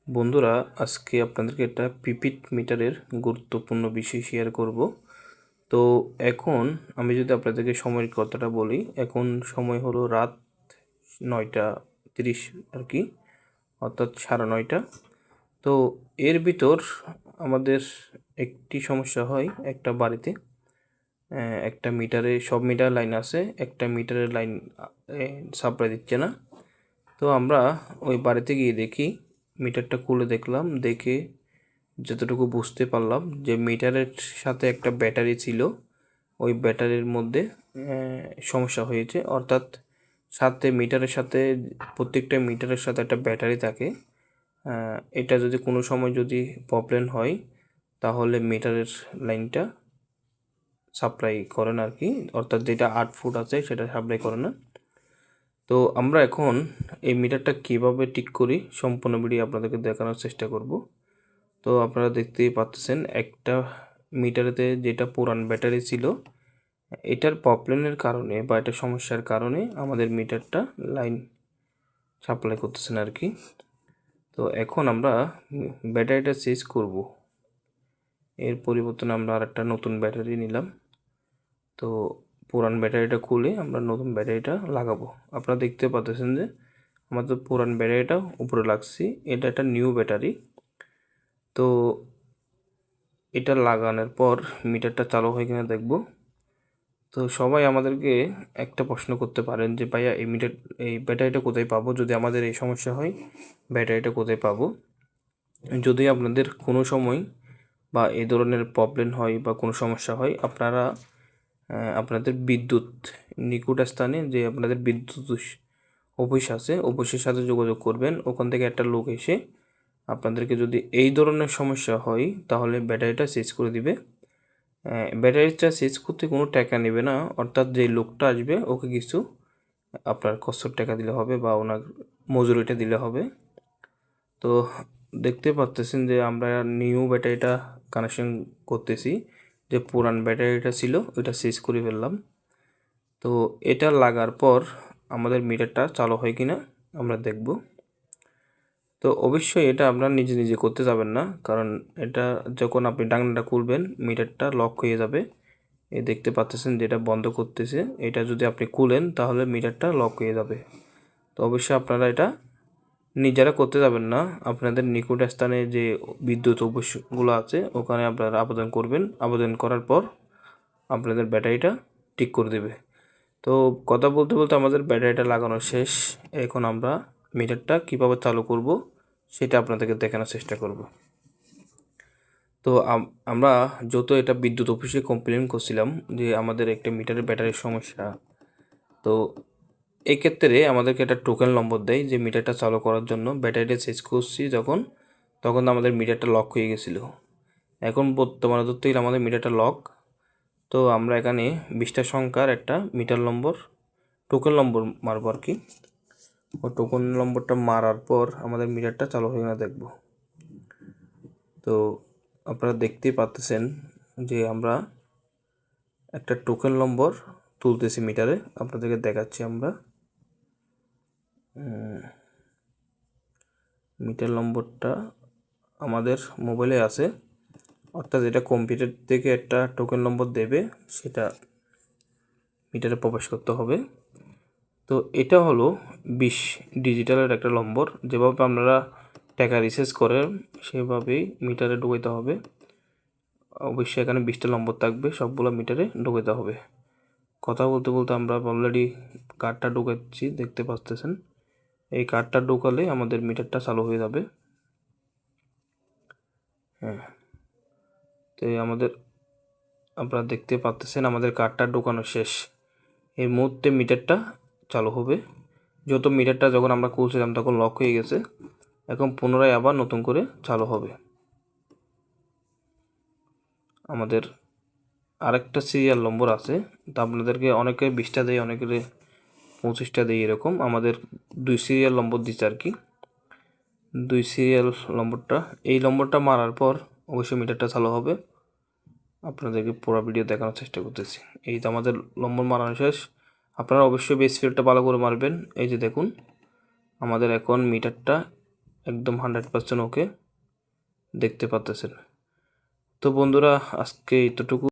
বন্ধুরা, আজকে আপনাদেরকে একটা প্রিপেড মিটারের গুরুত্বপূর্ণ বিষয় শেয়ার করব। তো এখন আমি যদি আপনাদেরকে সময়ের কথাটা বলি, এখন সময় হলো রাত 9:30 আর কি, অর্থাৎ 9:30। তো এর ভিতর আমাদের একটি সমস্যা হয় একটা বাড়িতে। একটা মিটারে সব মিটার লাইন আছে, একটা মিটারের লাইন সাপ্লাই দিচ্ছে না। তো আমরা ওই বাড়িতে গিয়ে দেখি, মিটারটা খুলে দেখলাম, দেখে যতটুকু বুঝতে পারলাম যে মিটারের সাথে একটা ব্যাটারি ছিল, ওই ব্যাটারির মধ্যে সমস্যা হয়েছে। অর্থাৎ মিটারের সাথে প্রত্যেকটা মিটারের সাথে একটা ব্যাটারি থাকে। এটা যদি কোনো সময় যদি প্রবলেম হয়, তাহলে মিটারের লাইনটা সাপ্লাই করে না আর কি, অর্থাৎ যেটা 8 ফুট আছে সেটা সাপ্লাই করে না। তো আমরা এখন এই মিটারটা কীভাবে ঠিক করি সম্পূর্ণ ভিডিও আপনাদেরকে দেখানোর চেষ্টা করব। তো আপনারা দেখতেই পাচ্ছেন, একটা মিটারেতে যেটা পুরান ব্যাটারি ছিল, এটার প্রবলেমের কারণে বা এটা সমস্যার কারণে আমাদের মিটারটা লাইন সাপ্লাই করতেছে না আর কি। তো এখন আমরা ব্যাটারিটা চেঞ্জ করব। এর পরিবর্তনে আমরা আর একটা নতুন ব্যাটারি নিলাম। তো পুরান ব্যাটারিটা খুলে আমরা নতুন ব্যাটারিটা লাগাবো। আপনারা দেখতে পাচ্ছেন যে আমাদের পুরান ব্যাটারিটা উপরে লাগছি, এটা একটা নিউ ব্যাটারি। তো এটা লাগানোর পর মিটারটা চালু হয় কিনা দেখব। তো সবাই আমাদেরকে একটা প্রশ্ন করতে পারেন যে ভাইয়া, এই ব্যাটারিটা কোথায় পাবো? যদি আমাদের এই সমস্যা হয়, ব্যাটারিটা কোথায় পাবো? যদি আপনাদের কোনো সময় বা এই ধরনের প্রবলেম হয় বা কোনো সমস্যা হয়, আপনারা আপনাদের বিদ্যুৎ নিকট স্থানে যে আপনাদের বিদ্যুৎ অফিস আছে, অফিসের সাথে যোগাযোগ করবেন। ওখান থেকে একটা লোক এসে আপনাদেরকে, যদি এই ধরনের সমস্যা হয়, তাহলে ব্যাটারিটা চেঞ্জ করে দিবে। ব্যাটারিটা চেঞ্জ করতে কোনো টাকা নেবে না, অর্থাৎ যে লোকটা আসবে ওকে কিছু আপনার কষ্টের টাকা দিলে হবে বা ওনার মজুরিটা দিলে হবে। তো দেখতে পাচ্ছেন যে আমরা নিউ ব্যাটারিটা কানেকশন করতেছি, যে পুরান ব্যাটারিটা ছিল ওইটা চেঞ্জ করে ফেললাম। তো এটা লাগার পর আমাদের মিটারটা চালু হয় কিনা আমরা দেখব। তো অবশ্যই এটা আপনারা নিজে নিজে করতে যাবেন না, কারণ এটা যখন আপনি ডাকনাটা খুলবেন মিটারটা লক হয়ে যাবে। এই দেখতে পাচ্ছেন যেটা বন্ধ করতেছে, এটা যদি আপনি খুলেন তাহলে মিটারটা লক হয়ে যাবে। তো অবশ্যই আপনারা এটা নিজেরা করতে যাবেন না, আপনাদের নিকট স্থানে যে বিদ্যুৎ অফিসগুলো আছে ওখানে আপনারা আবেদন করবেন। আবেদন করার পর আপনাদের ব্যাটারিটা ঠিক করে দেবে। তো কথা বলতে বলতে আমাদের ব্যাটারিটা লাগানো শেষ। এখন আমরা মিটারটা কীভাবে চালু করব সেটা আপনাদেরকে দেখানোর চেষ্টা করব। তো আমরা যত এটা বিদ্যুৎ অফিসে কমপ্লেন করছিলাম যে আমাদের একটা মিটারের ব্যাটারির সমস্যা, তো এক্ষেত্রে আমাদেরকে একটা টোকেন নম্বর দেয় যে মিটারটা চালু করার জন্য। ব্যাটারিটা চেঞ্জ করছি যখন, তখন আমাদের মিটারটা লক হয়ে গেছিলো। এখন বর্তমানে ধরতে গেলে আমাদের মিটারটা লক। তো আমরা এখানে 20টা সংখ্যার একটা মিটার নম্বর টোকেন নম্বর মারবো আর কি। ও টোকেন নম্বরটা মারার পর আমাদের মিটারটা চালু হয়ে না দেখব। তো আপনারা দেখতেই পাচ্ছেন যে আমরা একটা টোকেন নম্বর তুলতেছি মিটারে, আপনাদেরকে দেখাচ্ছি। আমরা মিটার নম্বরটা আমাদের মোবাইলে আছে, অর্থাৎ এটা কম্পিউটার থেকে একটা টোকেন নম্বর দেবে, সেটা মিটারে প্রবেশ করতে হবে। তো এটা হলো 20 ডিজিটালের একটা নম্বর। যেভাবে আপনারা টাকা রিচার্জ করেন সেভাবেই মিটারে ঢুকাইতে হবে। অবশ্যই এখানে 20টা নম্বর থাকবে, সবগুলো মিটারে ঢুকাইতে হবে। কথা বলতে বলতে আমরা অলরেডি কার্ডটা ঢুকাচ্ছি, দেখতে পাচ্ছেন। এই কার্ডটা ঢোকালে আমাদের মিটারটা চালু হয়ে যাবে। হ্যাঁ, তো আমাদের আপনারা দেখতে পাচ্ছেন আমাদের কার্ডটা ঢোকানো শেষ। এই মুহূর্তে মিটারটা চালু হবে। যত মিটারটা যখন আমরা খুলছিলাম তখন লক হয়ে গেছে, এখন পুনরায় আবার নতুন করে চালু হবে। আমাদের আরেকটা সিরিয়াল নম্বর আছে, তা আপনাদেরকে অনেকে 20টা দেয়, অনেকের 25টা দেয়, এরকম আমাদের 2 সিরিয়াল নম্বর দিচ্ছে আর কি। 2 সিরিয়াল নম্বরটা, এই নম্বরটা মারার পর অবশ্যই মিটারটা চালু হবে। আপনাদেরকে পুরো ভিডিও দেখানোর চেষ্টা করতেছি। এই তো আমাদের নম্বর মারানো শেষ। আপনারা অবশ্যই বেস ফিল্ডটা ভালো করে মারবেন। এই যে দেখুন, আমাদের এখন মিটারটা একদম 100% ওকে দেখতে পাচ্ছেন। তো বন্ধুরা আজকে এতটুকু।